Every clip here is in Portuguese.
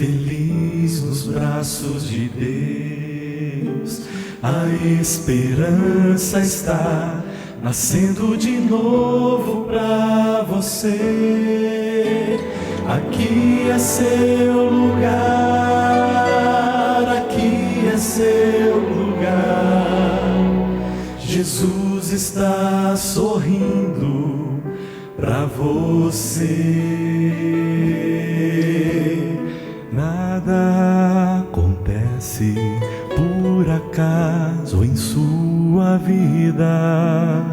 feliz nos braços de Deus. A esperança está nascendo de novo pra você. Aqui é seu lugar, aqui é seu lugar. Jesus está sorrindo pra você. Nada acontece por acaso em sua vida.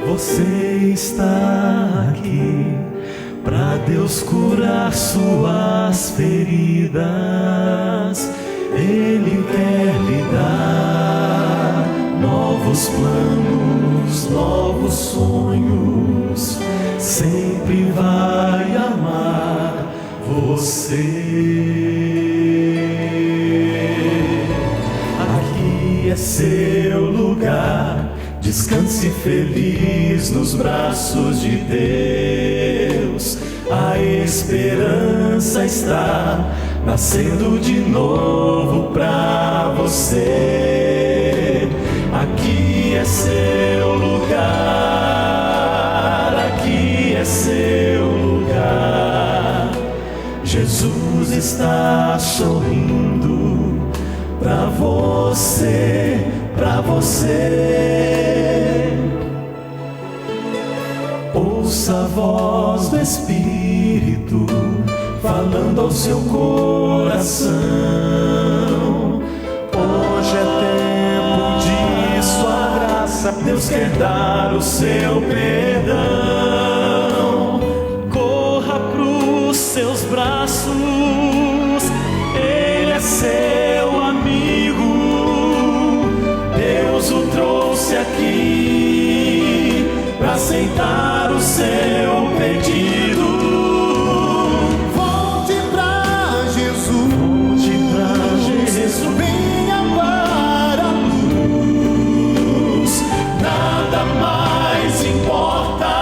Você está aqui pra Deus curar suas feridas. Ele quer lhe dar novos planos, novos sonhos. Sempre vai amar você. Aqui é seu lugar. Descanse feliz nos braços de Deus. A esperança está nascendo de novo pra você. Aqui é seu lugar, aqui é seu lugar. Jesus está sorrindo pra você, pra você. Ouça a voz do Espírito falando ao seu coração. Hoje é tempo de sua graça. Deus quer dar o seu perdão. Corra pros seus braços. Ele é seu amigo. Deus o trouxe aqui para aceitar o seu pedido. Volte pra Jesus, venha para a luz. Nada mais importa.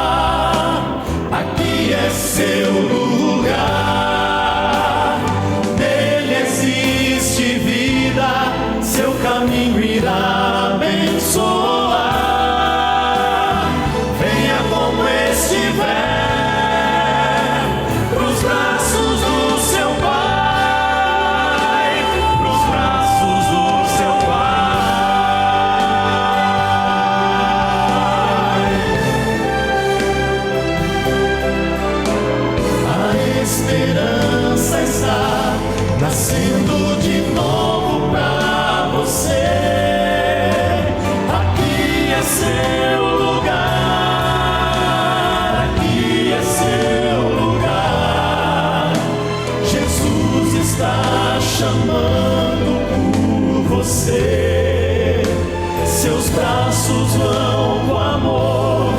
Aqui é seu lugar. Nele existe vida. Seu caminho irá abençoar. Venha como estiver pros braços do seu Pai, pros braços do seu Pai. A esperança está nascendo de novo pra você. Aqui é seu lugar, aqui é seu lugar. Jesus está chamando por você. Seus braços vão com amor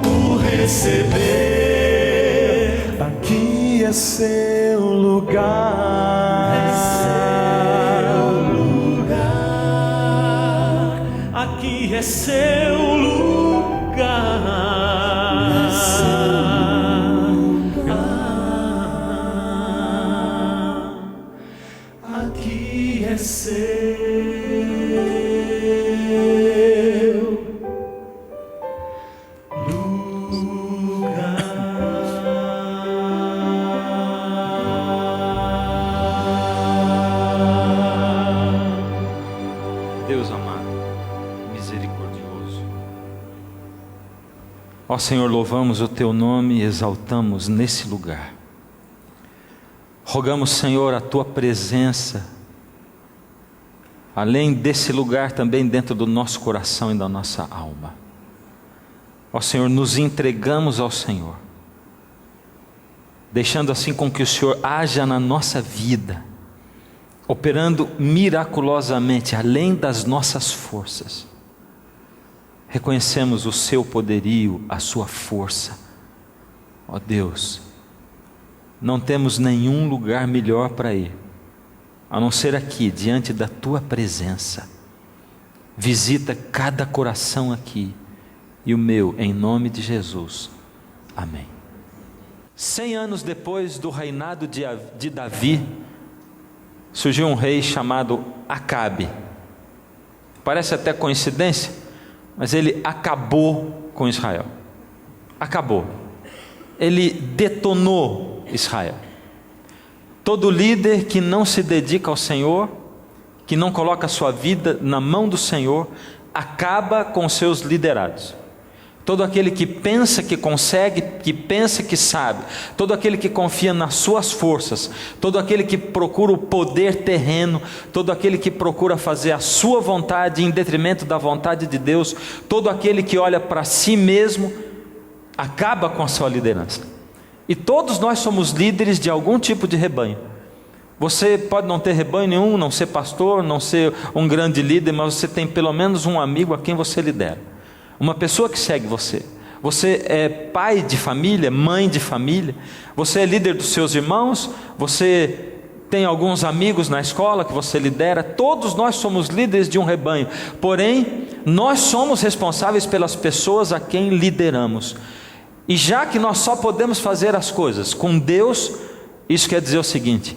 o receber. Aqui é seu lugar, é seu lugar. Aqui é seu lugar, é seu lugar. Aqui é seu lugar. Deus amado, misericordioso, ó Senhor, louvamos o Teu nome e exaltamos nesse lugar. Rogamos, Senhor, a Tua presença, além desse lugar, também dentro do nosso coração e da nossa alma. Ó Senhor, nos entregamos ao Senhor, deixando assim com que o Senhor haja na nossa vida, operando miraculosamente, além das nossas forças. Reconhecemos o Seu poderio, a Sua força. Ó Deus, não temos nenhum lugar melhor para ir, a não ser aqui, diante da Tua presença. Visita cada coração aqui, e o meu, em nome de Jesus. Amém. 100 anos depois do reinado de Davi, surgiu um rei chamado Acabe. Parece até coincidência, mas ele acabou com Israel. Acabou. Ele detonou Israel. Todo líder que não se dedica ao Senhor, que não coloca a sua vida na mão do Senhor, acaba com seus liderados. Todo aquele que pensa que consegue, que pensa que sabe, todo aquele que confia nas suas forças, todo aquele que procura o poder terreno, todo aquele que procura fazer a sua vontade em detrimento da vontade de Deus, todo aquele que olha para si mesmo, acaba com a sua liderança. E todos nós somos líderes de algum tipo de rebanho. Você pode não ter rebanho nenhum, não ser pastor, não ser um grande líder, mas você tem pelo menos um amigo a quem você lidera, uma pessoa que segue você. Você é pai de família, mãe de família, você é líder dos seus irmãos, você tem alguns amigos na escola que você lidera. Todos nós somos líderes de um rebanho, porém nós somos responsáveis pelas pessoas a quem lideramos. E já que nós só podemos fazer as coisas com Deus, isso quer dizer o seguinte: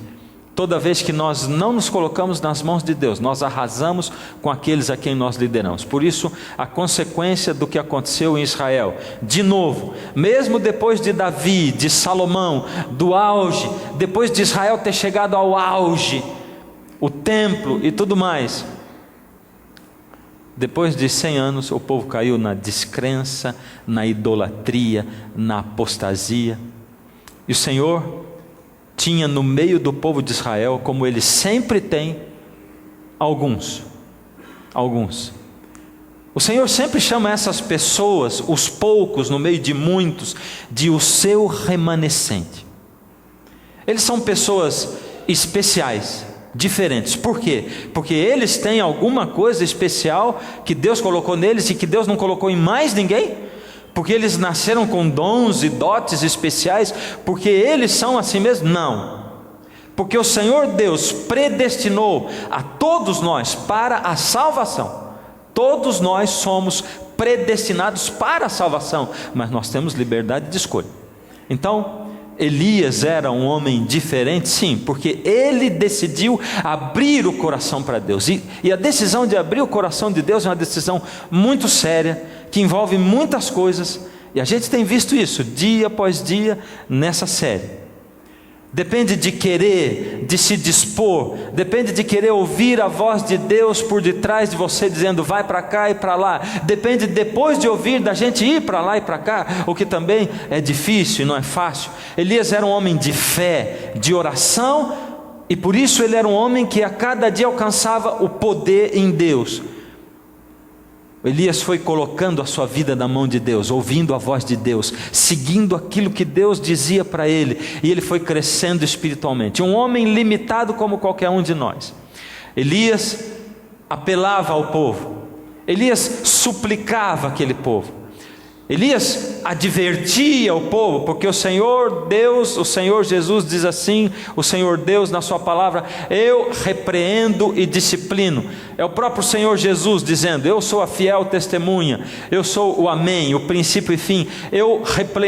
toda vez que nós não nos colocamos nas mãos de Deus, nós arrasamos com aqueles a quem nós lideramos. Por isso, a consequência do que aconteceu em Israel, de novo, mesmo depois de Davi, de Salomão, do auge, depois de Israel ter chegado ao auge, o templo e tudo mais, depois de 100 anos, o povo caiu na descrença, na idolatria, na apostasia. E o Senhor tinha no meio do povo de Israel, como ele sempre tem, alguns. O Senhor sempre chama essas pessoas, os poucos no meio de muitos, de o seu remanescente. Eles são pessoas especiais, diferentes. Por quê? Porque eles têm alguma coisa especial que Deus colocou neles e que Deus não colocou em mais ninguém. Porque eles nasceram com dons e dotes especiais, porque eles são assim mesmo? Não. Porque o Senhor Deus predestinou a todos nós para a salvação. Todos nós somos predestinados para a salvação, mas nós temos liberdade de escolha. Então, Elias era um homem diferente, sim, porque ele decidiu abrir o coração para Deus. E a decisão de abrir o coração de Deus é uma decisão muito séria, que envolve muitas coisas, e a gente tem visto isso dia após dia nessa série. Depende de querer, de se dispor, depende de querer ouvir a voz de Deus por detrás de você dizendo vai para cá e para lá. Depende depois de ouvir da gente ir para lá e para cá, o que também é difícil e não é fácil. Elias era um homem de fé, de oração, e por isso ele era um homem que a cada dia alcançava o poder em Deus. Elias foi colocando a sua vida na mão de Deus, ouvindo a voz de Deus, seguindo aquilo que Deus dizia para ele, e ele foi crescendo espiritualmente. Um homem limitado como qualquer um de nós. Elias apelava ao povo, Elias suplicava aquele povo, Elias advertia o povo, porque o Senhor Deus, o Senhor Jesus diz assim, o Senhor Deus na sua palavra: eu repreendo e disciplino. É o próprio Senhor Jesus dizendo: eu sou a fiel testemunha, eu sou o amém, o princípio e fim, eu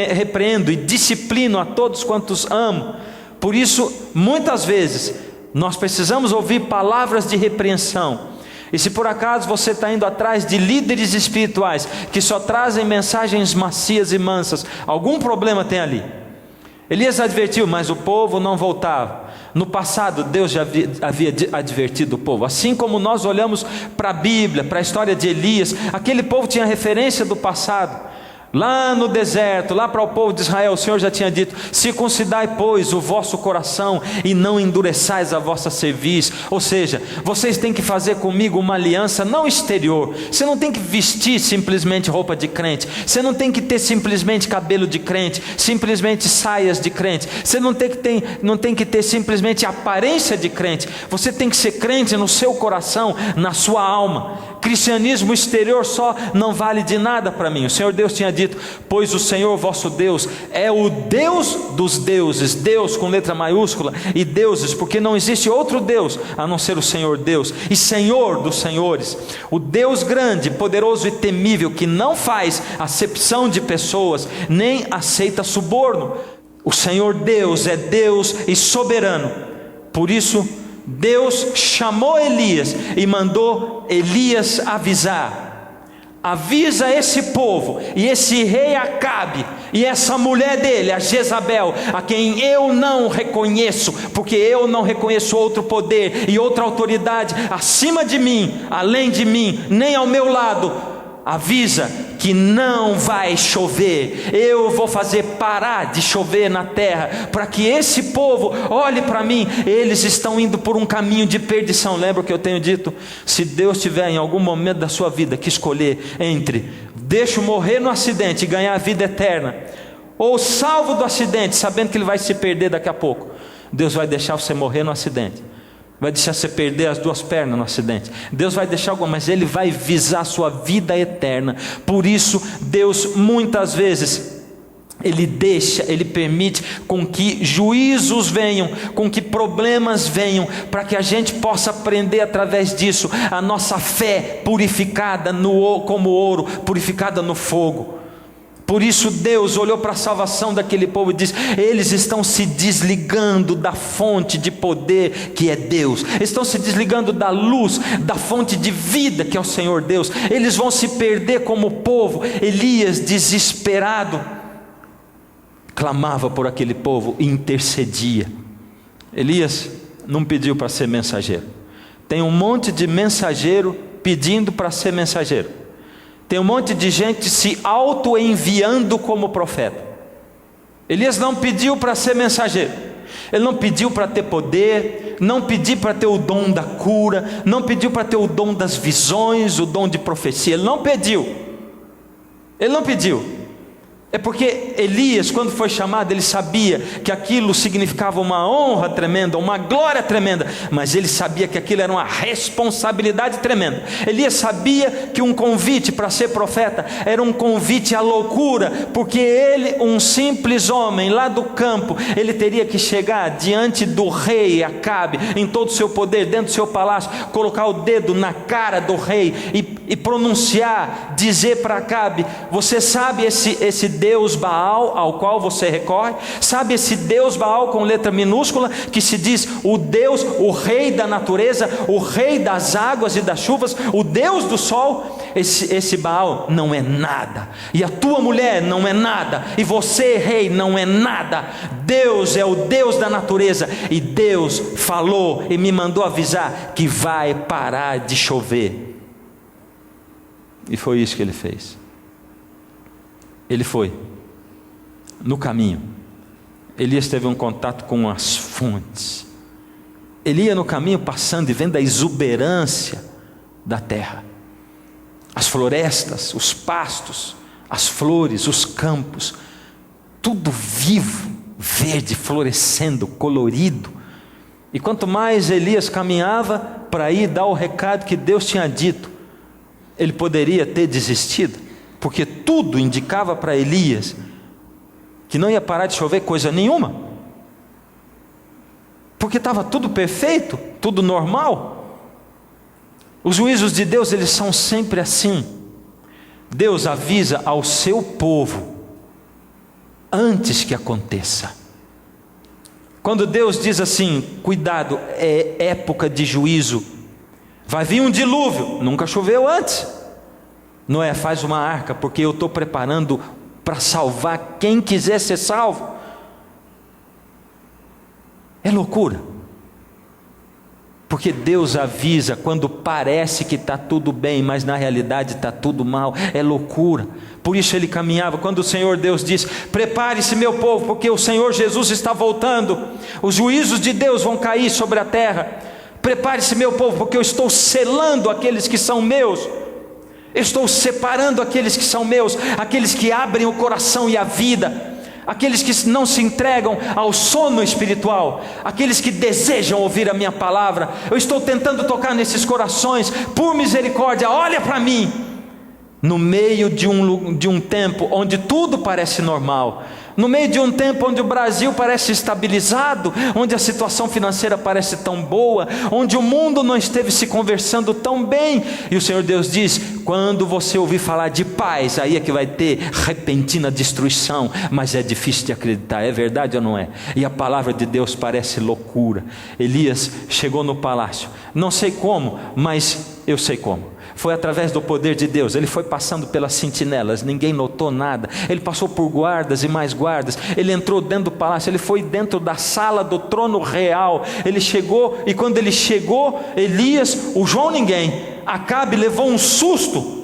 repreendo e disciplino a todos quantos amo. Por isso, muitas vezes, nós precisamos ouvir palavras de repreensão. E se por acaso você está indo atrás de líderes espirituais que só trazem mensagens macias e mansas, algum problema tem ali. Elias advertiu, mas o povo não voltava. No passado Deus já havia advertido o povo. Assim como nós olhamos para a Bíblia, para a história de Elias, aquele povo tinha referência do passado. Lá no deserto, lá para o povo de Israel, o Senhor já tinha dito: circuncidai pois o vosso coração e não endureçais a vossa cerviz. Ou seja, vocês têm que fazer comigo uma aliança não exterior. Você não tem que vestir simplesmente roupa de crente, você não tem que ter simplesmente cabelo de crente, simplesmente saias de crente, você não tem que ter simplesmente aparência de crente. Você tem que ser crente no seu coração, na sua alma. Cristianismo exterior só não vale de nada para mim. O Senhor Deus tinha dito: pois o Senhor vosso Deus é o Deus dos deuses. Deus com letra maiúscula, e deuses, porque não existe outro Deus a não ser o Senhor Deus, e Senhor dos senhores, o Deus grande, poderoso e temível, que não faz acepção de pessoas, nem aceita suborno. O Senhor Deus é Deus e soberano. Por isso Deus chamou Elias e mandou Elias avisar: avisa esse povo e esse rei Acabe e essa mulher dele, a Jezabel, a quem eu não reconheço, porque eu não reconheço outro poder e outra autoridade acima de mim, além de mim, nem ao meu lado. Avisa que não vai chover. Eu vou fazer parar de chover na terra, para que esse povo olhe para mim. Eles estão indo por um caminho de perdição. Lembra o que eu tenho dito? Se Deus tiver em algum momento da sua vida que escolher entre deixo morrer no acidente e ganhar a vida eterna, ou salvo do acidente sabendo que ele vai se perder daqui a pouco, Deus vai deixar você morrer no acidente, vai deixar você perder as 2 pernas no acidente. Deus vai deixar alguma, mas Ele vai visar a sua vida eterna. Por isso Deus muitas vezes Ele permite com que juízos venham, com que problemas venham, para que a gente possa aprender através disso a nossa fé purificada como ouro, purificada no fogo. Por isso Deus olhou para a salvação daquele povo e disse: eles estão se desligando da fonte de poder que é Deus, estão se desligando da luz, da fonte de vida que é o Senhor Deus. Eles vão se perder como povo. Elias, desesperado, clamava por aquele povo e intercedia. Elias não pediu para ser mensageiro. Tem um monte de mensageiro pedindo para ser mensageiro. Tem um monte de gente se auto-enviando como profeta. Elias não pediu para ser mensageiro. Ele não pediu para ter poder, não pediu para ter o dom da cura, não pediu para ter o dom das visões, o dom de profecia. Ele não pediu. É porque Elias, quando foi chamado, ele sabia que aquilo significava uma honra tremenda, uma glória tremenda, mas ele sabia que aquilo era uma responsabilidade tremenda. Elias sabia que um convite para ser profeta era um convite à loucura, porque ele, um simples homem lá do campo, ele teria que chegar diante do rei Acabe, em todo o seu poder, dentro do seu palácio, colocar o dedo na cara do rei e pronunciar, dizer para Acabe: você sabe esse Deus Baal ao qual você recorre? Sabe esse Deus Baal com letra minúscula, que se diz o Deus, o rei da natureza, o rei das águas e das chuvas, o Deus do sol? Esse Baal não é nada, e a tua mulher não é nada, e você, rei, não é nada. Deus é o Deus da natureza, e Deus falou e me mandou avisar que vai parar de chover. E foi isso que ele fez. Ele foi no caminho. Elias teve um contato com as fontes. Ele ia no caminho passando e vendo a exuberância da terra, as florestas, os pastos, as flores, os campos, tudo vivo, verde, florescendo, colorido. E quanto mais Elias caminhava para ir dar o recado que Deus tinha dito, ele poderia ter desistido, porque tudo indicava para Elias que não ia parar de chover coisa nenhuma, porque estava tudo perfeito, tudo normal. Os juízos de Deus, eles são sempre assim. Deus avisa ao seu povo antes que aconteça. Quando Deus diz assim: cuidado, é época de juízo, vai vir um dilúvio, nunca choveu antes. Noé, faz uma arca, porque eu estou preparando para salvar quem quiser ser salvo. É loucura, porque Deus avisa quando parece que está tudo bem, mas na realidade está tudo mal. É loucura. Por isso ele caminhava. Quando o Senhor Deus diz: prepare-se, meu povo, porque o Senhor Jesus está voltando, os juízos de Deus vão cair sobre a terra. Prepare-se, meu povo, porque eu estou selando aqueles que são meus. Eu estou separando aqueles que são meus, aqueles que abrem o coração e a vida, aqueles que não se entregam ao sono espiritual, aqueles que desejam ouvir a minha palavra. Eu estou tentando tocar nesses corações. Por misericórdia, olha para mim. no meio de um tempo onde tudo parece normal, no meio de um tempo onde o Brasil parece estabilizado, onde a situação financeira parece tão boa, onde o mundo não esteve se conversando tão bem, e o Senhor Deus diz: quando você ouvir falar de paz, aí é que vai ter repentina destruição. Mas é difícil de acreditar, é verdade ou não é? E a palavra de Deus parece loucura. Elias chegou no palácio, não sei como, mas eu sei como. Foi através do poder de Deus. Ele foi passando pelas sentinelas, ninguém notou nada. Ele passou por guardas e mais guardas. Ele entrou dentro do palácio, ele foi dentro da sala do trono real. Ele chegou, e quando ele chegou, Elias, o João ninguém, Acabe levou um susto.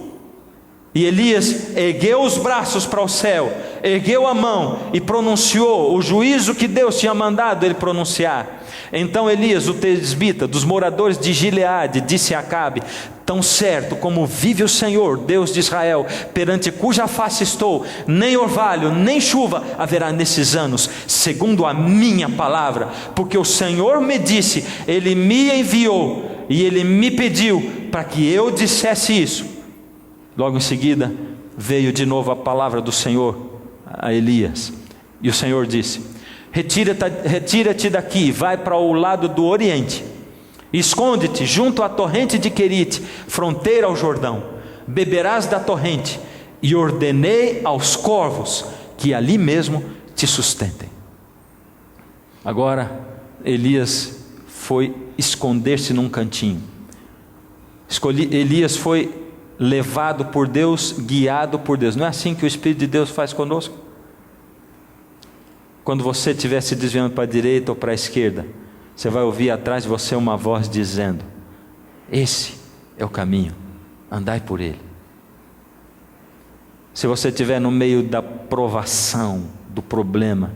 E Elias ergueu os braços para o céu, ergueu a mão e pronunciou o juízo que Deus tinha mandado ele pronunciar. Então Elias, o tesbita, dos moradores de Gileade, disse a Acabe: tão certo como vive o Senhor, Deus de Israel, perante cuja face estou, nem orvalho, nem chuva haverá nesses anos, segundo a minha palavra, porque o Senhor me disse, Ele me enviou, e Ele me pediu para que eu dissesse isso. Logo em seguida, veio de novo a palavra do Senhor a Elias, e o Senhor disse: retira-te daqui, vai para o lado do oriente, esconde-te junto à torrente de Querite, fronteira ao Jordão, beberás da torrente, e ordenei aos corvos que ali mesmo te sustentem. Agora Elias foi esconder-se num cantinho. Elias foi levado por Deus, guiado por Deus. Não é assim que o Espírito de Deus faz conosco? Quando você estiver se desviando para a direita ou para a esquerda, você vai ouvir atrás de você uma voz dizendo: esse é o caminho, andai por ele. Se você estiver no meio da provação, do problema,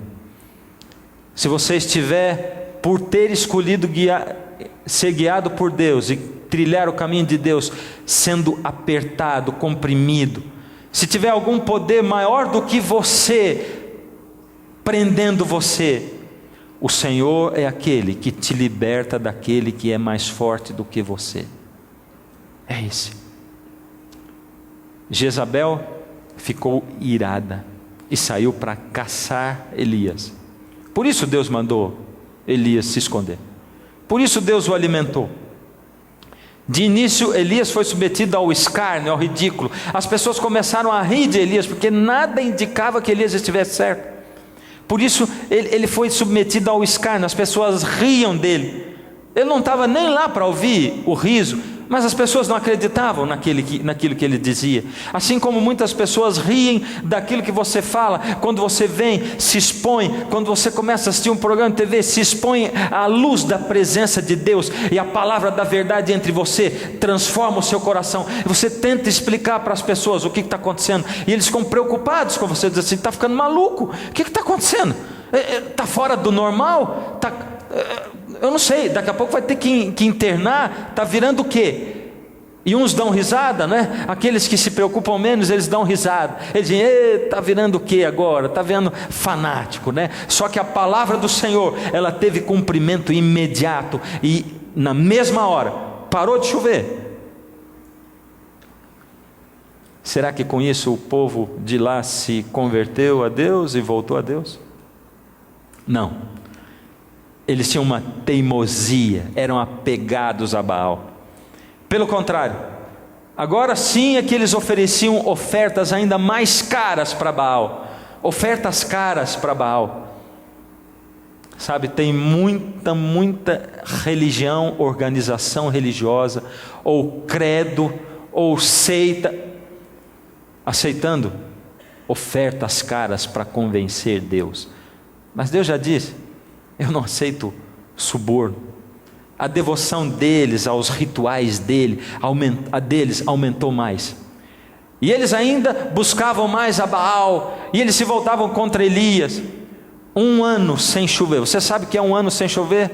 se você estiver, por ter escolhido ser guiado por Deus e trilhar o caminho de Deus, sendo apertado, comprimido, se tiver algum poder maior do que você prendendo você, o Senhor é aquele que te liberta daquele que é mais forte do que você. É esse. Jezabel ficou irada e saiu para caçar Elias. Por isso Deus mandou Elias se esconder. Por isso Deus o alimentou. De início Elias foi submetido ao escárnio, ao ridículo. As pessoas começaram a rir de Elias, porque nada indicava que Elias estivesse certo. Por isso ele foi submetido ao escárnio, as pessoas riam dele. Ele não estava nem lá para ouvir o riso, mas as pessoas não acreditavam naquilo que ele dizia. Assim como muitas pessoas riem daquilo que você fala, quando você vem, se expõe, quando você começa a assistir um programa de TV, se expõe à luz da presença de Deus, e a palavra da verdade entre você transforma o seu coração, e você tenta explicar para as pessoas o que está acontecendo, e eles ficam preocupados com você, dizem assim: está ficando maluco, o que está acontecendo? Está fora do normal? Eu não sei, daqui a pouco vai ter que internar, está virando o quê? E uns dão risada, né? Aqueles que se preocupam menos, eles dão risada. Eles dizem: está virando o quê agora? Está virando fanático, né? Só que a palavra do Senhor, ela teve cumprimento imediato, e na mesma hora, parou de chover. Será que com isso o povo de lá se converteu a Deus e voltou a Deus? Não. Eles tinham uma teimosia, eram apegados a Baal. Pelo contrário, agora sim é que eles ofereciam ofertas ainda mais caras para Baal. Ofertas caras para Baal. Sabe, tem muita religião, organização religiosa, ou credo, ou seita, aceitando ofertas caras para convencer Deus. Mas Deus já disse: eu não aceito suborno. A devoção deles aos rituais deles aumentou mais. E eles ainda buscavam mais a Baal, e eles se voltavam contra Elias. 1 ano sem chover. Você sabe o que é 1 ano sem chover?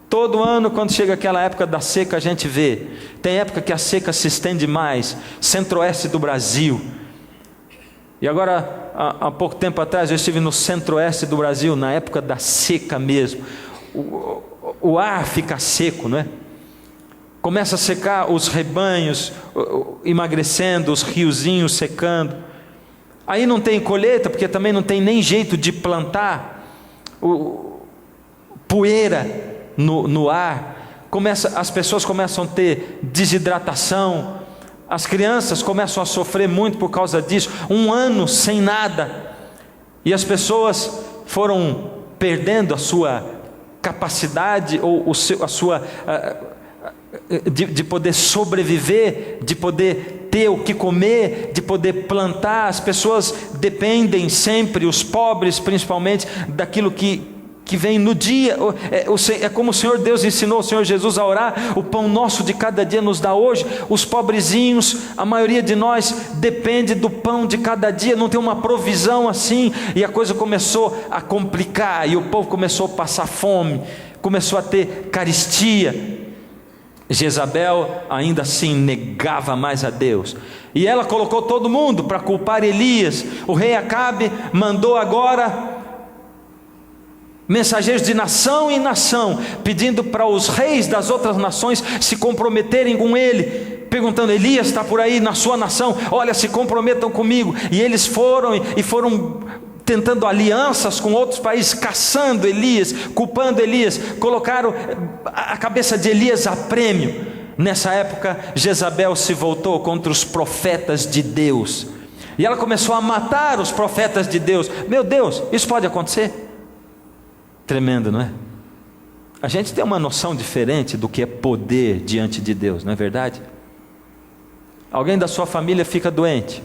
Todo ano, quando chega aquela época da seca, a gente vê. Tem época que a seca se estende mais, centro-oeste do Brasil. E agora, há pouco tempo atrás, eu estive no centro-oeste do Brasil, na época da seca mesmo. O ar fica seco, não é? começa a secar os rebanhos, emagrecendo, os riozinhos secando. Aí não tem colheita, porque também não tem nem jeito de plantar, poeira no ar, as pessoas começam a ter desidratação, as crianças começam a sofrer muito por causa disso, 1 ano sem nada, e as pessoas foram perdendo a sua capacidade, ou a sua de poder sobreviver, de poder ter o que comer, de poder plantar. As pessoas dependem sempre, os pobres principalmente, daquilo que vem no dia. É como o Senhor Deus ensinou o Senhor Jesus a orar: o pão nosso de cada dia nos dá hoje. Os pobrezinhos, a maioria de nós depende do pão de cada dia, não tem uma provisão assim, e a coisa começou a complicar, e o povo começou a passar fome, começou a ter carestia. Jezabel ainda assim negava mais a Deus, e ela colocou todo mundo para culpar Elias. O rei Acabe mandou agora mensageiros de nação em nação, pedindo para os reis das outras nações se comprometerem com ele, perguntando: Elias está por aí na sua nação? Olha, se comprometam comigo. E eles foram tentando alianças com outros países, caçando Elias, culpando Elias, colocaram a cabeça de Elias a prêmio. Nessa época, Jezabel se voltou contra os profetas de Deus, e ela começou a matar os profetas de Deus. Meu Deus, isso pode acontecer? Tremendo, não é? A gente tem uma noção diferente do que é poder diante de Deus, não é verdade? Alguém da sua família fica doente,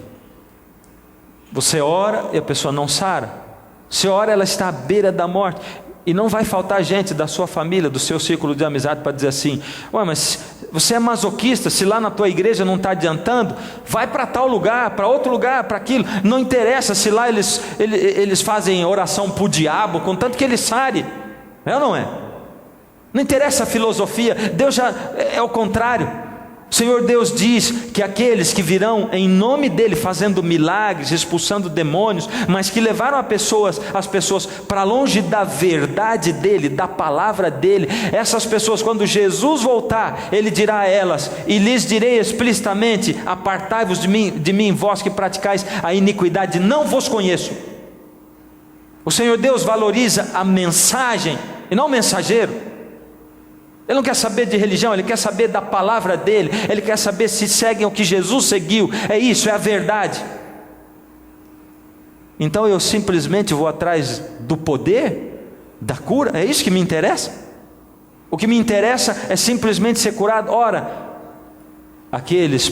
você ora e a pessoa não sara. Você ora, ela está à beira da morte, e não vai faltar gente da sua família, do seu círculo de amizade, para dizer assim: ué, mas você é masoquista, se lá na tua igreja não está adiantando, vai para tal lugar, para outro lugar, para aquilo. Não interessa se lá eles fazem oração para o diabo, contanto que ele sare. É ou não é? Não interessa a filosofia. Deus já é o contrário. O Senhor Deus diz que aqueles que virão em nome dele fazendo milagres, expulsando demônios, mas que levaram as pessoas para longe da verdade dele, da palavra dele, essas pessoas, quando Jesus voltar, ele dirá a elas: e lhes direi explicitamente: apartai-vos de mim, vós que praticais a iniquidade, não vos conheço. O Senhor Deus valoriza a mensagem e não o mensageiro. Ele não quer saber de religião, ele quer saber da palavra dele, ele quer saber se seguem o que Jesus seguiu. É isso, é a verdade. Então eu simplesmente vou atrás do poder, da cura, é isso que me interessa? O que me interessa é simplesmente ser curado? Ora, aqueles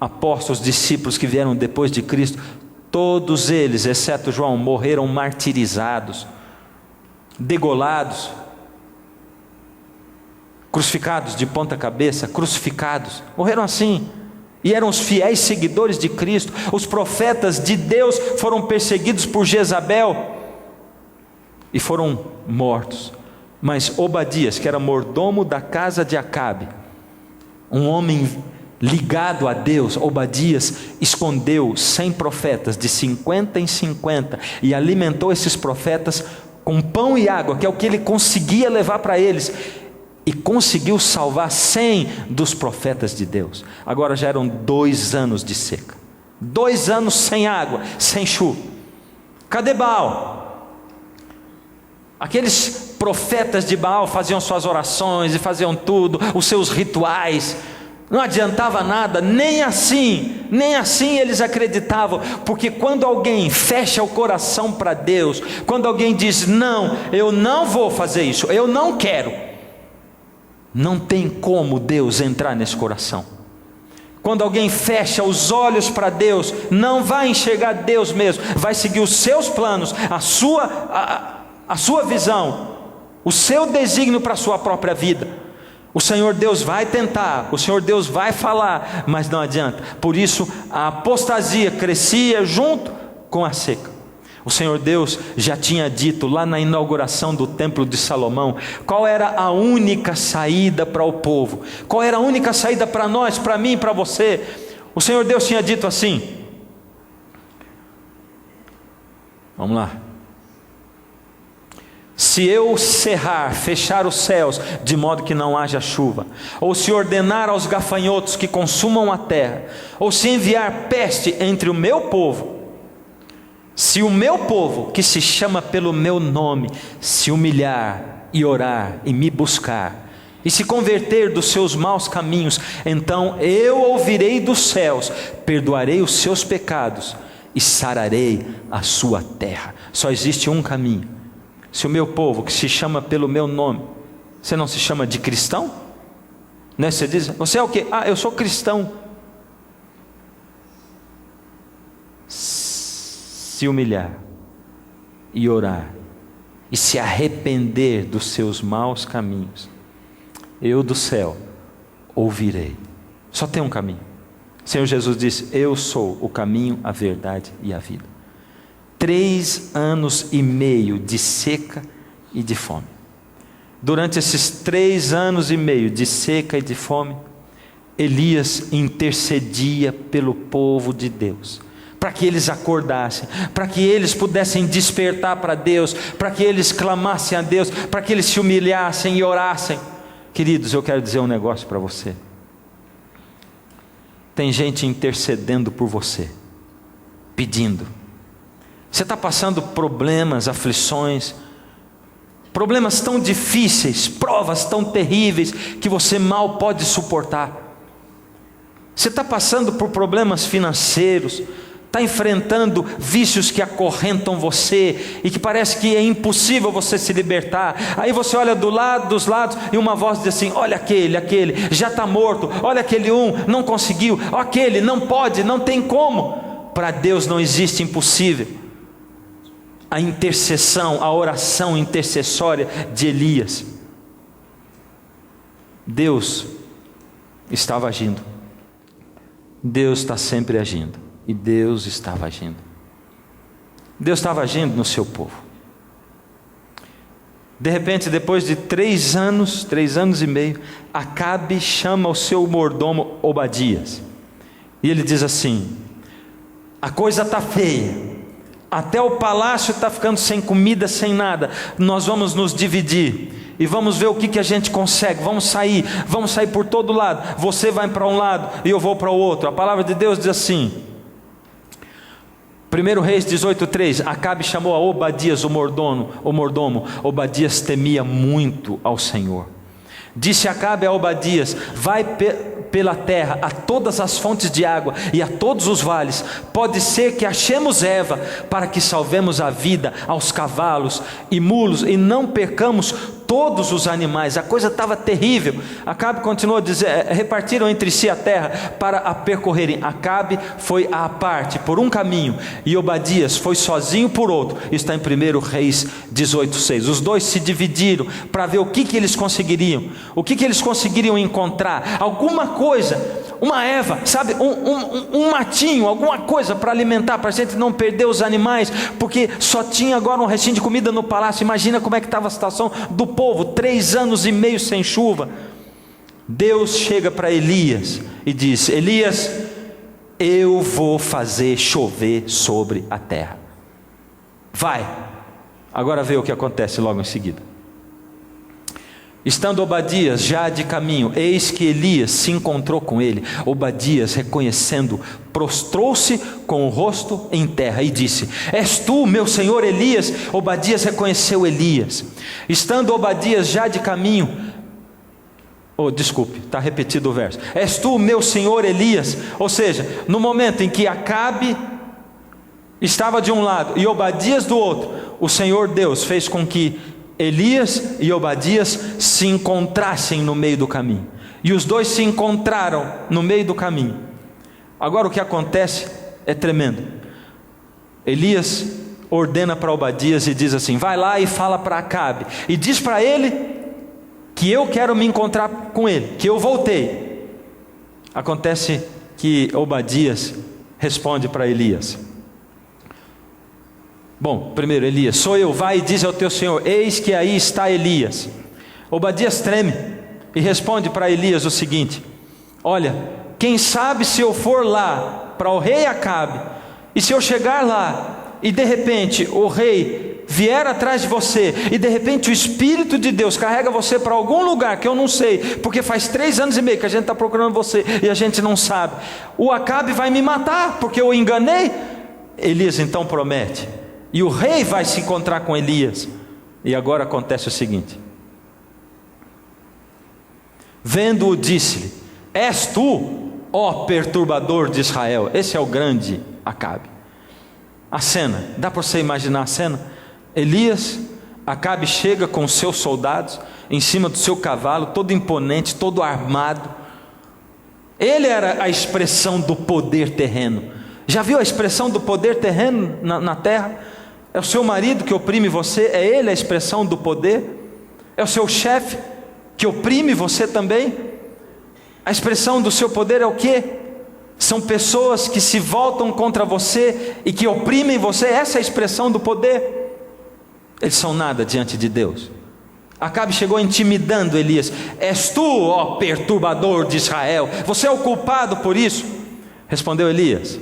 apóstolos, discípulos que vieram depois de Cristo, todos eles, exceto João, morreram martirizados, degolados, crucificados de ponta cabeça, crucificados, morreram assim, e eram os fiéis seguidores de Cristo. Os profetas de Deus foram perseguidos por Jezabel e foram mortos, mas Obadias, que era mordomo da casa de Acabe, um homem ligado a Deus, Obadias escondeu 100 profetas de 50 em 50 e alimentou esses profetas com pão e água, que é o que ele conseguia levar para eles, e conseguiu salvar 100 dos profetas de Deus. Agora já eram 2 anos de seca, 2 anos sem água, sem chuva. Cadê Baal? Aqueles profetas de Baal faziam suas orações e faziam tudo, os seus rituais, não adiantava nada, nem assim eles acreditavam, porque quando alguém fecha o coração para Deus, quando alguém diz: não, eu não vou fazer isso, eu não quero, não tem como Deus entrar nesse coração. Quando alguém fecha os olhos para Deus, não vai enxergar Deus mesmo, vai seguir os seus planos, a sua visão, o seu desígnio para a sua própria vida. O Senhor Deus vai tentar, o Senhor Deus vai falar, mas não adianta. Por isso a apostasia crescia junto com a seca. O Senhor Deus já tinha dito lá na inauguração do templo de Salomão qual era a única saída para o povo, qual era a única saída para nós, para mim e para você. O Senhor Deus tinha dito assim, vamos lá: se se eu cerrar, fechar os céus, de modo que não haja chuva, ou se ordenar aos gafanhotos que consumam a terra, ou se enviar peste entre o meu povo, se o meu povo, que se chama pelo meu nome, se humilhar e orar e me buscar, e se converter dos seus maus caminhos, então eu ouvirei dos céus, perdoarei os seus pecados e sararei a sua terra. Só existe um caminho. Se o meu povo, que se chama pelo meu nome, você não se chama de cristão? Né? Você diz, você é o quê? Eu sou cristão. Se humilhar e orar e se arrepender dos seus maus caminhos, eu do céu ouvirei. Só tem um caminho. O Senhor Jesus disse, eu sou o caminho, a verdade e a vida. 3 anos e meio de seca e de fome. Durante esses 3 anos e meio de seca e de fome, Elias intercedia pelo povo de Deus, para que eles acordassem, para que eles pudessem despertar para Deus, para que eles clamassem a Deus, para que eles se humilhassem e orassem. Queridos, eu quero dizer um negócio para você. Tem gente intercedendo por você, pedindo. Você está passando problemas, aflições, problemas tão difíceis, provas tão terríveis, que você mal pode suportar. Você está passando por problemas financeiros, está enfrentando vícios que acorrentam você e que parece que é impossível você se libertar. Aí você olha dos lados e uma voz diz assim, olha aquele já está morto, olha aquele não conseguiu, aquele não pode, não tem como. Para Deus não existe impossível. A intercessão, a oração intercessória de Elias, Deus estava agindo. Deus está sempre agindo. E Deus estava agindo. Deus estava agindo no seu povo. De repente, depois de 3 anos e meio, Acabe chama o seu mordomo Obadias. E ele diz assim, a coisa está feia. Até o palácio está ficando sem comida, sem nada. Nós vamos nos dividir e vamos ver o que a gente consegue. Vamos sair por todo lado. Você vai para um lado e eu vou para o outro. A palavra de Deus diz assim, 1 Reis 18:3, Acabe chamou a Obadias, o mordomo. Obadias temia muito ao Senhor. Disse Acabe a Obadias, vai pela terra a todas as fontes de água e a todos os vales, pode ser que achemos erva, para que salvemos a vida aos cavalos e mulos e não percamos todos os animais. A coisa estava terrível. Acabe continuou a dizer, repartiram entre si a terra para a percorrerem. Acabe foi à parte por um caminho e Obadias foi sozinho por outro. Está em 1 Reis 18:6. Os dois se dividiram para ver o que eles conseguiriam, o que eles conseguiriam encontrar, alguma coisa, uma erva, sabe, um matinho, alguma coisa para alimentar, para a gente não perder os animais, porque só tinha agora um restinho de comida no palácio. Imagina como é que estava a situação do povo, 3 anos e meio sem chuva. Deus chega para Elias e diz, Elias, eu vou fazer chover sobre a terra. Vai. Agora vê o que acontece logo em seguida. Estando Obadias já de caminho, eis que Elias se encontrou com ele. Obadias, reconhecendo, prostrou-se com o rosto em terra e disse, és tu, meu senhor Elias? Obadias reconheceu Elias. Estando Obadias já de caminho, está repetido o verso, és tu, meu senhor Elias? Ou seja, no momento em que Acabe estava de um lado e Obadias do outro, o Senhor Deus fez com que Elias e Obadias se encontrassem no meio do caminho. E os dois se encontraram no meio do caminho. Agora o que acontece é tremendo. Elias ordena para Obadias e diz assim, vai lá e fala para Acabe e diz para ele que eu quero me encontrar com ele, que eu voltei. Acontece que Obadias responde para Elias, bom, primeiro Elias, sou eu, vai e diz ao teu senhor, eis que aí está Elias. Obadias treme e responde para Elias o seguinte, olha, quem sabe se eu for lá para o rei Acabe, e se eu chegar lá, e de repente o rei vier atrás de você, e de repente o Espírito de Deus carrega você para algum lugar que eu não sei, porque faz 3 anos e meio que a gente está procurando você e a gente não sabe, o Acabe vai me matar porque eu enganei. Elias então promete, e o rei vai se encontrar com Elias. E agora acontece o seguinte: vendo-o, disse-lhe: és tu, ó perturbador de Israel. Esse é o grande Acabe. A cena, dá para você imaginar a cena? Elias, Acabe chega com seus soldados em cima do seu cavalo, todo imponente, todo armado. Ele era a expressão do poder terreno. Já viu a expressão do poder terreno na terra? É o seu marido que oprime você, é ele a expressão do poder. É o seu chefe que oprime você também. A expressão do seu poder é o quê? São pessoas que se voltam contra você e que oprimem você. Essa é a expressão do poder. Eles são nada diante de Deus. Acabe chegou intimidando Elias: és tu, ó perturbador de Israel, você é o culpado por isso? Respondeu Elias: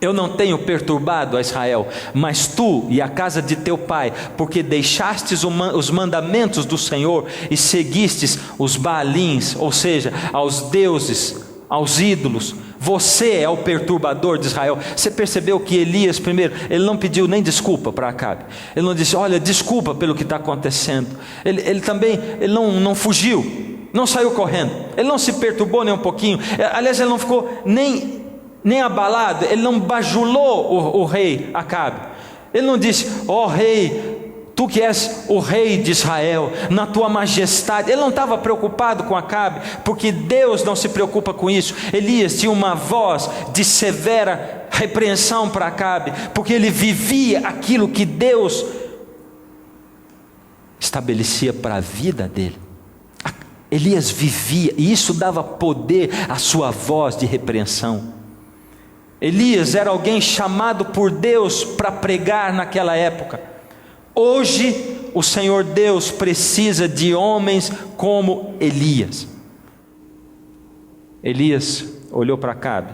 eu não tenho perturbado a Israel, mas tu e a casa de teu pai, porque deixastes os mandamentos do Senhor e seguistes os Baalins, ou seja, aos deuses, aos ídolos. Você é o perturbador de Israel. Você percebeu que Elias, primeiro, ele não pediu nem desculpa para Acabe. Ele não disse: olha, desculpa pelo que está acontecendo. Ele também não fugiu, não saiu correndo, ele não se perturbou nem um pouquinho. Aliás, ele não ficou nem abalado, ele não bajulou o rei Acabe. Ele não disse: ó rei, tu que és o rei de Israel, na tua majestade. Ele não estava preocupado com Acabe, porque Deus não se preocupa com isso. Elias tinha uma voz de severa repreensão para Acabe, porque ele vivia aquilo que Deus estabelecia para a vida dele. Elias vivia, e isso dava poder à sua voz de repreensão. Elias era alguém chamado por Deus para pregar naquela época. Hoje o Senhor Deus precisa de homens como Elias. Elias olhou para Acabe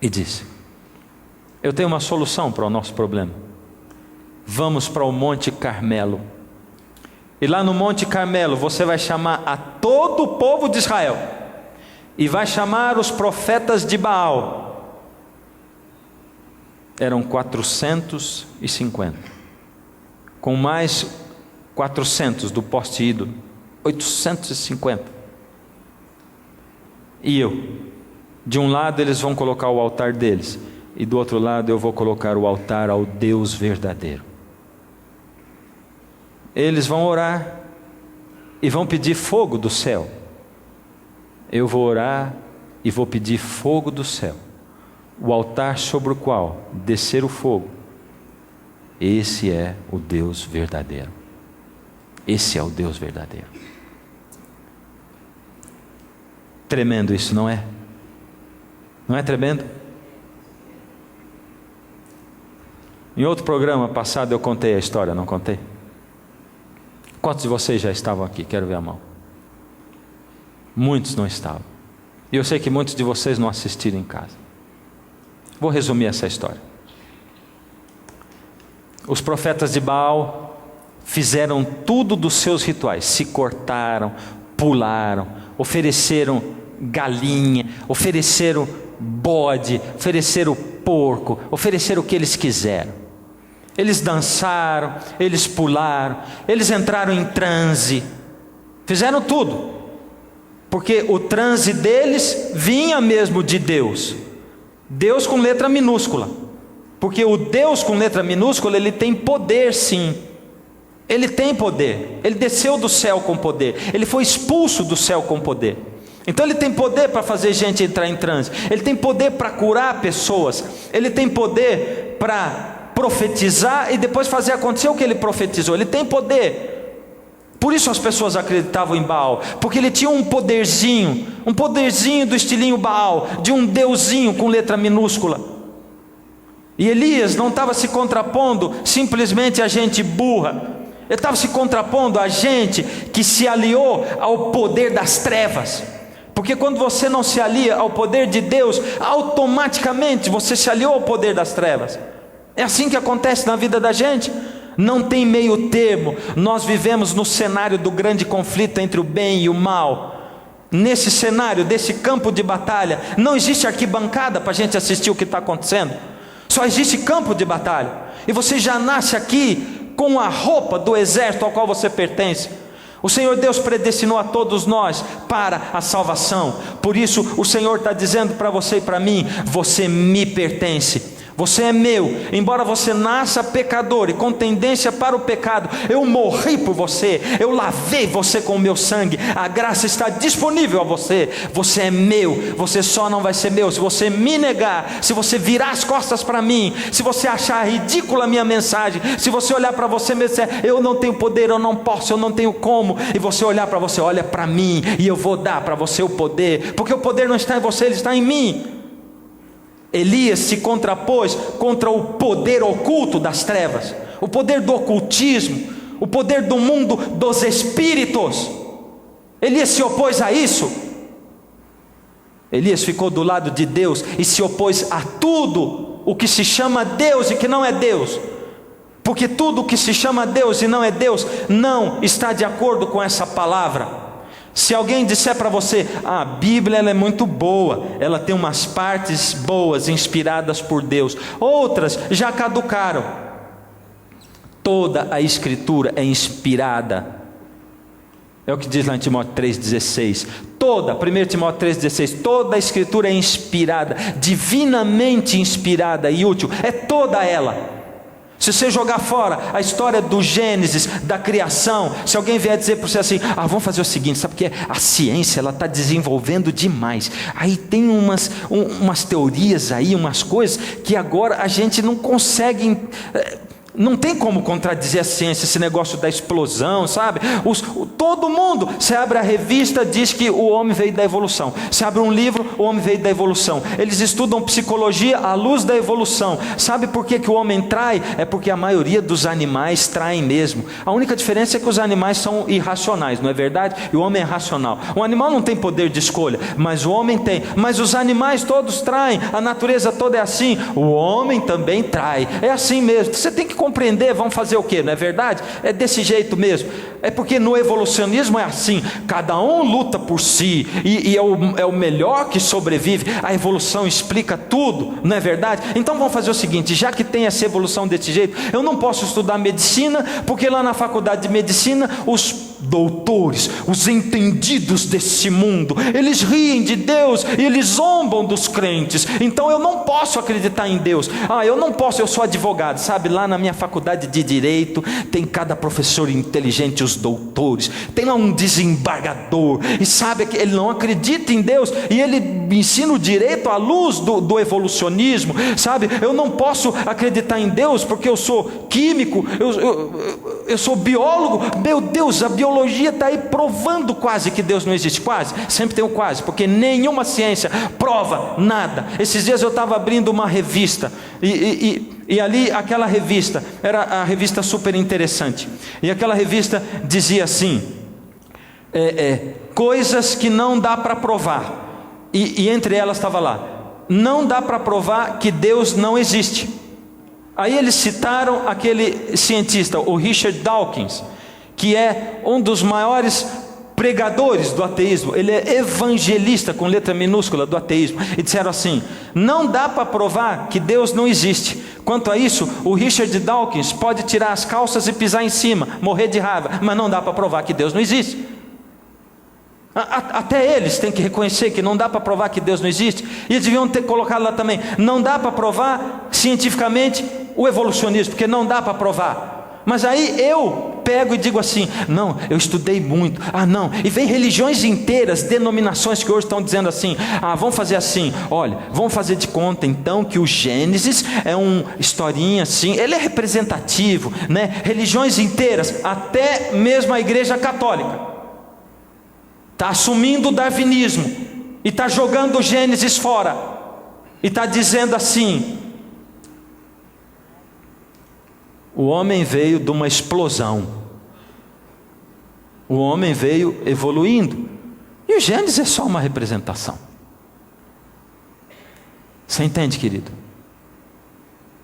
e disse: eu tenho uma solução para o nosso problema. Vamos para o Monte Carmelo, e lá no Monte Carmelo você vai chamar a todo o povo de Israel, e vai chamar os profetas de Baal. Eram 450, com mais 400 do poste ídolo, 850. E de um lado eles vão colocar o altar deles, e do outro lado eu vou colocar o altar ao Deus verdadeiro. Eles vão orar e vão pedir fogo do céu. Eu vou orar e vou pedir fogo do céu. O altar sobre o qual descer o fogo, esse é o Deus verdadeiro. Esse é o Deus verdadeiro. Tremendo isso, não é? Não é tremendo? Em outro programa passado eu contei a história, não contei? Quantos de vocês já estavam aqui? Quero ver a mão. Muitos não estavam. E eu sei que muitos de vocês não assistiram em casa. Vou resumir essa história. Os profetas de Baal fizeram tudo dos seus rituais. Se cortaram, pularam, ofereceram galinha, ofereceram bode, ofereceram porco, ofereceram o que eles quiseram. Eles dançaram, eles pularam, eles entraram em transe, fizeram tudo, porque o transe deles vinha mesmo de Deus. Deus com letra minúscula, porque o Deus com letra minúscula, ele tem poder sim, ele tem poder, ele desceu do céu com poder, ele foi expulso do céu com poder, então ele tem poder para fazer gente entrar em transe, ele tem poder para curar pessoas, ele tem poder para profetizar e depois fazer acontecer o que ele profetizou, ele tem poder. Por isso as pessoas acreditavam em Baal, porque ele tinha um poderzinho do estilinho Baal, de um deusinho com letra minúscula. E Elias não estava se contrapondo simplesmente a gente burra, ele estava se contrapondo a gente que se aliou ao poder das trevas. Porque quando você não se alia ao poder de Deus, automaticamente você se aliou ao poder das trevas. É assim que acontece na vida da gente. Não tem meio termo. Nós vivemos no cenário do grande conflito entre o bem e o mal. Nesse cenário, desse campo de batalha, não existe arquibancada para a gente assistir o que está acontecendo. Só existe campo de batalha. E você já nasce aqui com a roupa do exército ao qual você pertence. O Senhor Deus predestinou a todos nós para a salvação. Por isso o Senhor está dizendo para você e para mim: você me pertence. Você é meu, embora você nasça pecador e com tendência para o pecado, eu morri por você, eu lavei você com o meu sangue, a graça está disponível a você. Você é meu, você só não vai ser meu se você me negar, se você virar as costas para mim, se você achar ridícula a minha mensagem, se você olhar para você mesmo e dizer: eu não tenho poder, eu não posso, eu não tenho como, e você olhar para você: olha para mim e eu vou dar para você o poder, porque o poder não está em você, ele está em mim. Elias se contrapôs contra o poder oculto das trevas, o poder do ocultismo, o poder do mundo dos espíritos. Elias se opôs a isso. Elias ficou do lado de Deus e se opôs a tudo o que se chama Deus e que não é Deus, porque tudo o que se chama Deus e não é Deus não está de acordo com essa palavra. Se alguém disser para você: a Bíblia ela é muito boa, ela tem umas partes boas inspiradas por Deus, outras já caducaram. Toda a Escritura é inspirada. É o que diz lá em Timóteo 3,16. 1 Timóteo 3,16, toda a Escritura é inspirada, divinamente inspirada e útil, é toda ela. Se você jogar fora a história do Gênesis, da criação, se alguém vier dizer para você assim: vamos fazer o seguinte, sabe porque a ciência ela está desenvolvendo demais, aí tem umas teorias aí, umas coisas que agora a gente não consegue, não tem como contradizer a ciência, esse negócio da explosão, sabe? Todo mundo, você abre a revista, diz que o homem veio da evolução. Você abre um livro, o homem veio da evolução. Eles estudam psicologia à luz da evolução. Sabe por que o homem trai? É porque a maioria dos animais traem mesmo. A única diferença é que os animais são irracionais, não é verdade? E o homem é racional. O animal não tem poder de escolha, mas o homem tem. Mas os animais todos traem, a natureza toda é assim. O homem também trai, é assim mesmo. Você tem que compreender, vamos fazer o quê? Não é verdade? É desse jeito mesmo. É porque no evolucionismo é assim, cada um luta por si e é o melhor que sobrevive. A evolução explica tudo, não é verdade? Então vamos fazer o seguinte: já que tem essa evolução desse jeito, eu não posso estudar medicina, porque lá na faculdade de medicina os doutores, os entendidos desse mundo, eles riem de Deus e eles zombam dos crentes. Então eu não posso acreditar em Deus. Eu não posso, eu sou advogado, sabe? Lá na minha faculdade de direito tem cada professor inteligente, os doutores, tem lá um desembargador, e sabe que ele não acredita em Deus, e ele me ensina o direito à luz do evolucionismo, sabe? Eu não posso acreditar em Deus porque eu sou químico, eu sou biólogo. Meu Deus, a biologia está aí provando quase que Deus não existe. Quase, sempre tem o quase, porque nenhuma ciência prova nada. Esses dias eu estava abrindo uma revista e ali aquela revista era a revista super interessante, e aquela revista dizia assim: coisas que não dá para provar, e entre elas estava lá: não dá para provar que Deus não existe. Aí eles citaram aquele cientista, o Richard Dawkins, que é um dos maiores pregadores do ateísmo. Ele é evangelista com letra minúscula do ateísmo, e disseram assim: não dá para provar que Deus não existe. Quanto a isso, o Richard Dawkins pode tirar as calças e pisar em cima, morrer de raiva, mas não dá para provar que Deus não existe. Até eles têm que reconhecer que não dá para provar que Deus não existe. E eles deviam ter colocado lá também: não dá para provar cientificamente o evolucionismo, porque não dá para provar. Mas aí eu pego e digo assim: não, eu estudei muito. Não, e vem religiões inteiras, denominações que hoje estão dizendo assim: vamos fazer assim, olha, vamos fazer de conta então que o Gênesis é uma historinha assim, ele é representativo, né? Religiões inteiras, até mesmo a Igreja Católica está assumindo o darwinismo e está jogando o Gênesis fora e está dizendo assim: o homem veio de uma explosão, o homem veio evoluindo, e o Gênesis é só uma representação. Você entende, querido?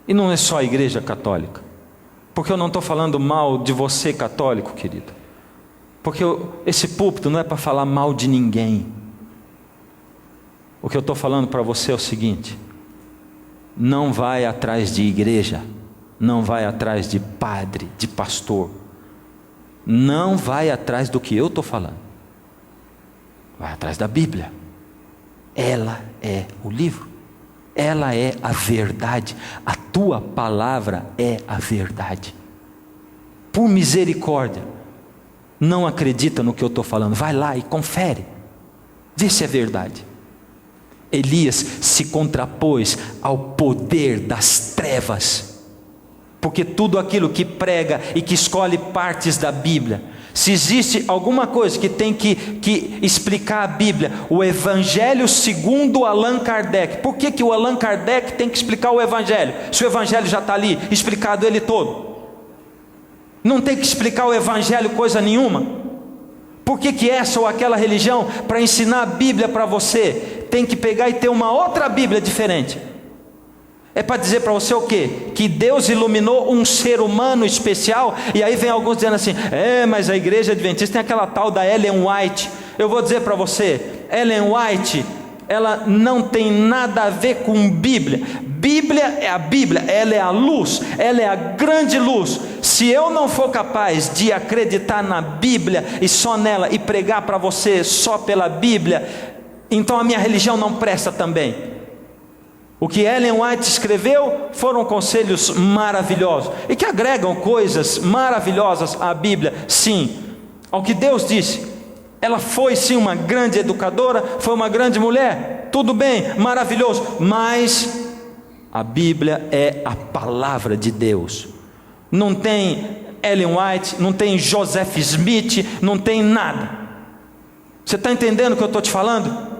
E não é só a igreja católica. Porque eu não estou falando mal de você católico, querido. Porque esse púlpito não é para falar mal de ninguém. O que eu estou falando para você é o seguinte: não vai atrás de igreja, não vai atrás de padre, de pastor, não vai atrás do que eu estou falando, vai atrás da Bíblia. Ela é o livro, ela é a verdade, a tua palavra é a verdade. Por misericórdia, não acredita no que eu estou falando, vai lá e confere, vê se é verdade. Elias se contrapôs ao poder das trevas, porque tudo aquilo que prega e que escolhe partes da Bíblia, se existe alguma coisa que tem que explicar a Bíblia, o Evangelho segundo Allan Kardec. Por que o Allan Kardec tem que explicar o Evangelho, se o Evangelho já está ali, explicado ele todo? Não tem que explicar o Evangelho coisa nenhuma. Por que essa ou aquela religião, para ensinar a Bíblia para você, tem que pegar e ter uma outra Bíblia diferente? É para dizer para você o quê? Que Deus iluminou um ser humano especial. E aí vem alguns dizendo assim: mas a igreja adventista tem aquela tal da Ellen White. Eu vou dizer para você, Ellen White, ela não tem nada a ver com Bíblia. Bíblia é a Bíblia, ela é a luz, ela é a grande luz. Se eu não for capaz de acreditar na Bíblia e só nela, e pregar para você só pela Bíblia, então a minha religião não presta também. O que Ellen White escreveu foram conselhos maravilhosos, e que agregam coisas maravilhosas à Bíblia, sim, ao que Deus disse. Ela foi sim uma grande educadora, foi uma grande mulher, tudo bem, maravilhoso, mas a Bíblia é a palavra de Deus. Não tem Ellen White, não tem Joseph Smith, não tem nada. Você está entendendo o que eu estou te falando?